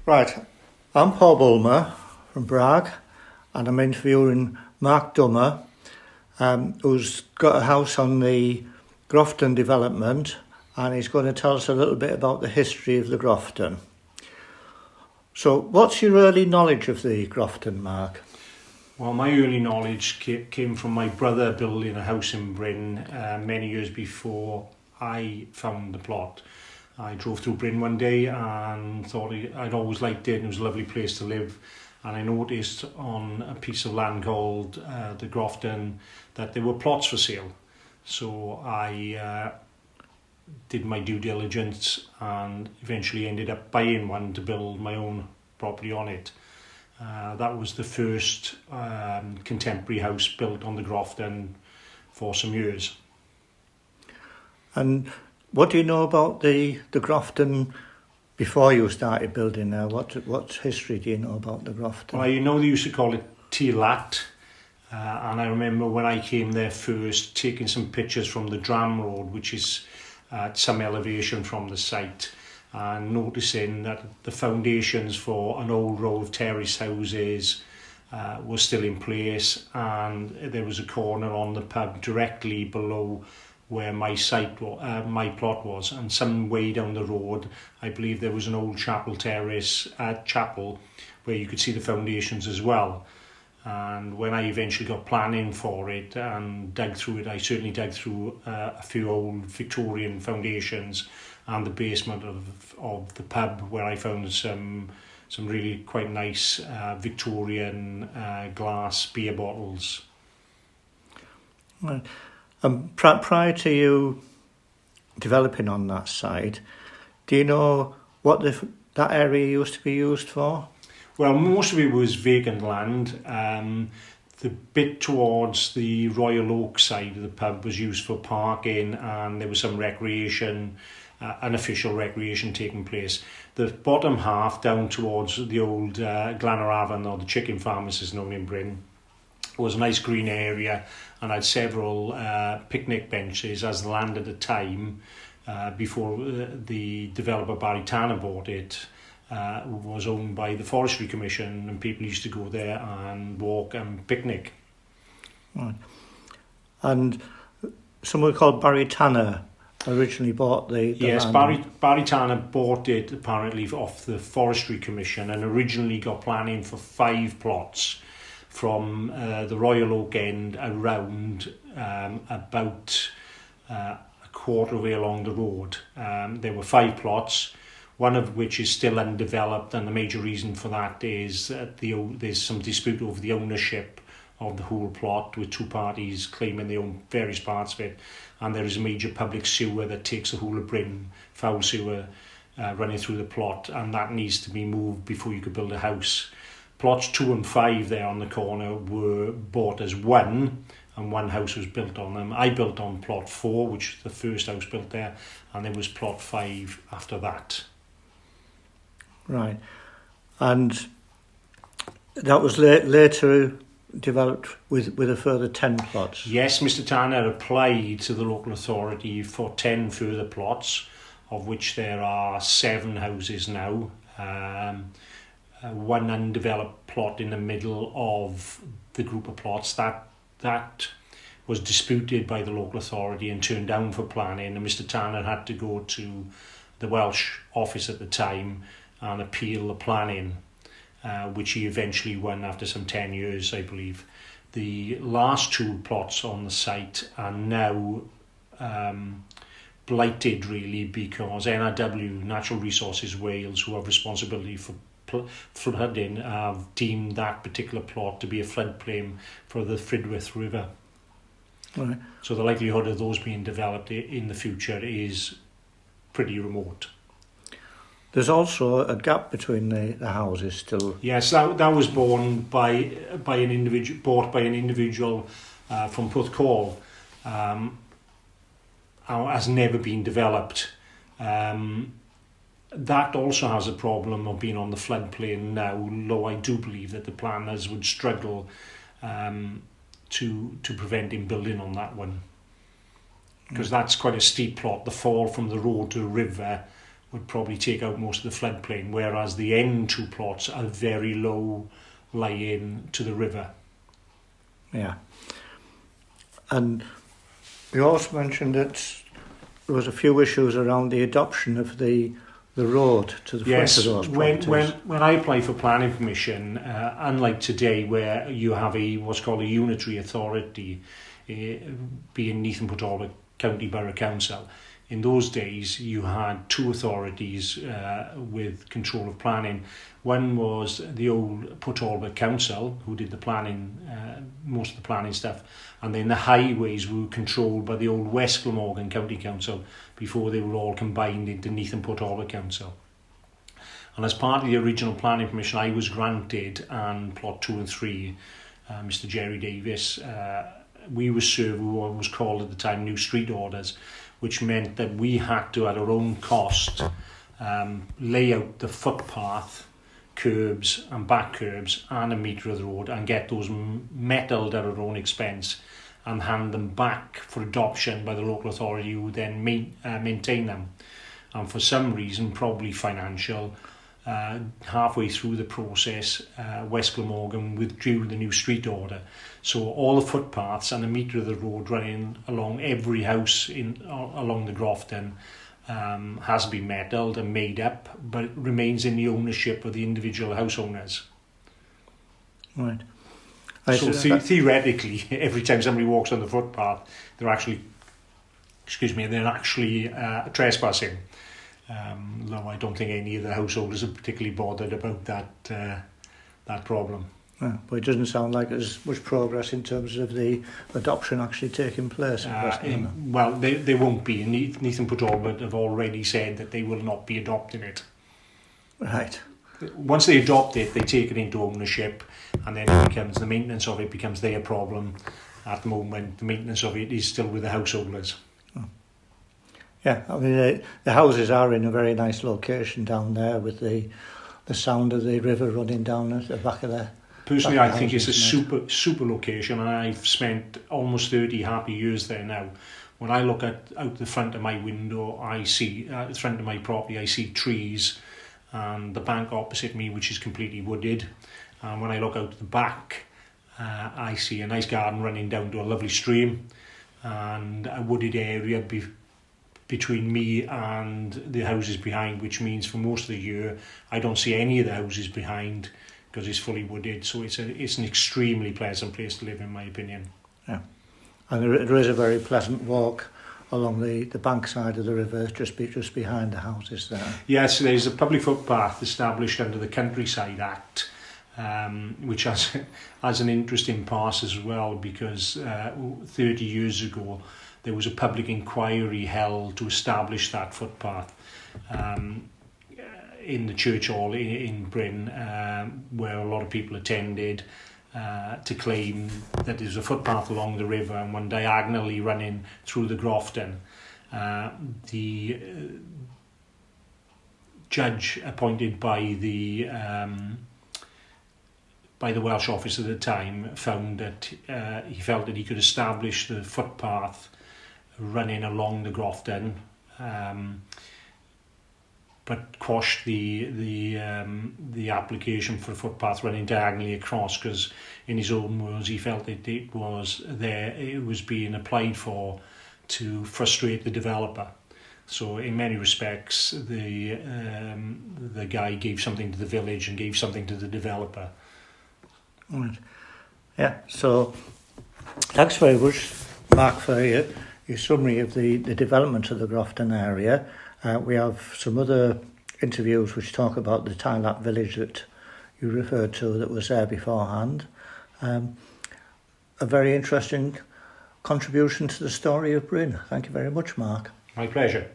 Right, I'm Paul Bulmer from Bragg, and I'm interviewing Mark Dummer, who's got a house on the Groften development, and he's going to tell us a little bit about the history of the Groften. So, what's your early knowledge of the Groften, Mark? Well, my early knowledge came from my brother building a house in BRYN many years before I found the plot. I drove through BRYN one day and thought I'd always liked it and it was a lovely place to live. And I noticed on a piece of land called the Groften that there were plots for sale. So I did my due diligence and eventually ended up buying one to build my own property on it. That was the first contemporary house built on the Groften for some years. And what do you know about the Groften before you started building there? What history do you know about the Groften? Well, you know they used to call it Lat, and I remember when I came there first taking some pictures from the Dram Road, which is at some elevation from the site, and noticing that the foundations for an old row of terrace houses were still in place, and there was a corner on the pub directly below where my plot was, and some way down the road I believe there was an old chapel where you could see the foundations as well. And when I eventually got planning for it and dug through it, I certainly dug through a few old Victorian foundations and the basement of the pub, where I found some really quite nice Victorian glass beer bottles. Right. Prior to you developing on that site, do you know what that area used to be used for? Well, most of it was vacant land. The bit towards the Royal Oak side of the pub was used for parking, and there was some recreation, unofficial recreation taking place. The bottom half, down towards the old Glanaravan, or the chicken farm as is known in BRYN, was a nice green area, and had several picnic benches, as the land at the time, before the developer BRYN bought it, was owned by the Forestry Commission, and people used to go there and walk and picnic. Right. And someone called BRYN originally bought the yes, land. BRYN bought it apparently off the Forestry Commission, and originally got planning for 5 plots from the Royal Oak end around about a quarter of the way along the road. There were 5 plots, one of which is still undeveloped, and the major reason for that is that there's some dispute over the ownership of the whole plot, with 2 parties claiming they own various parts of it, and there is a major public sewer that takes the whole of BRYN, foul sewer, running through the plot, and that needs to be moved before you could build a house. Plots 2 and 5 there on the corner were bought as one, and one house was built on them. I built on plot 4, which was the first house built there, and there was plot 5 after that. Right. And that was later developed with a further 10 plots? Yes, Mr Tanner applied to the local authority for 10 further plots, of which there are 7 houses now. One undeveloped plot in the middle of the group of plots that was disputed by the local authority and turned down for planning, and Mr Tanner had to go to the Welsh office at the time and appeal the planning, which he eventually won after some 10 years, I believe. The last 2 plots on the site are now blighted, really, because NRW, Natural Resources Wales, who have responsibility for flooding, have deemed that particular plot to be a floodplain for the Frydwyth River. Right. So the likelihood of those being developed in the future is pretty remote. There's also a gap between the houses still. Yes, that was bought by an individual from Porthcawl. Has never been developed. That also has a problem of being on the floodplain now, though I do believe that the planners would struggle to prevent him building on that one. Because that's quite a steep plot. The fall from the road to the river would probably take out most of the floodplain, whereas the end two plots are very low, lying to the river. Yeah. And you also mentioned that there was a few issues around the adoption of the road to the front of those properties. When I applied for planning permission, unlike today where you have what's called a unitary authority, being Neath and Port Talbot County Borough Council, in those days you had two authorities with control of planning. One was the old Port Talbot Council, who did the planning, most of the planning stuff, and then the highways were controlled by the old West Glamorgan County Council before they were all combined into Neath and Port Talbot Council. And as part of the original planning permission I was granted, and plot 2 and 3, Mr Jerry Davis, we were served what was called at the time new street orders, which meant that we had to, at our own cost, lay out the footpath, curbs and back curbs and a metre of the road, and get those metalled at our own expense and hand them back for adoption by the local authority, who then maintain them. And for some reason, probably financial, halfway through the process, West Glamorgan withdrew the new street order. So all the footpaths and a metre of the road running along every house along the Groften has been metalled and made up, but it remains in the ownership of the individual house owners. Right. So theoretically, every time somebody walks on the footpath, they're actually trespassing. Though I don't think any of the householders are particularly bothered about that problem. Yeah, but it doesn't sound like there's much progress in terms of the adoption actually taking place. Well, they won't be. Neath and Port Talbot have already said that they will not be adopting it. Right. Once they adopt it, they take it into ownership, and then it becomes, the maintenance of it becomes their problem. At the moment, the maintenance of it is still with the householders. Yeah, I mean, the houses are in a very nice location down there, with the sound of the river running down at the back of the... Personally, I think it's a super location, and I've spent almost 30 happy years there now. When I look out the front of my window, I see, at the front of my property, I see trees, and the bank opposite me, which is completely wooded. And when I look out the back, I see a nice garden running down to a lovely stream, and a wooded area between me and the houses behind, which means for most of the year I don't see any of the houses behind because it's fully wooded. So it's an extremely pleasant place to live, in my opinion. Yeah, and there is a very pleasant walk along the bank side of the river, just behind the houses there. Yes, there's a public footpath established under the Countryside Act, which has an interesting past as well, because 30 years ago there was a public inquiry held to establish that footpath in the church hall in BRYN, where a lot of people attended, to claim that there's a footpath along the river and one diagonally running through the Groften. The judge appointed by the Welsh office at the time found that he felt that he could establish the footpath running along the Groften, but quashed the application for a footpath running diagonally across, because in his own words he felt that it was being applied for to frustrate the developer. So in many respects the guy gave something to the village and gave something to the developer. Right. Yeah, so thanks very much, Mark, for your summary of the development of the Groften area. We have some other interviews which talk about the Tylap village that you referred to that was there beforehand. A very interesting contribution to the story of BRYN. Thank you very much, Mark. My pleasure.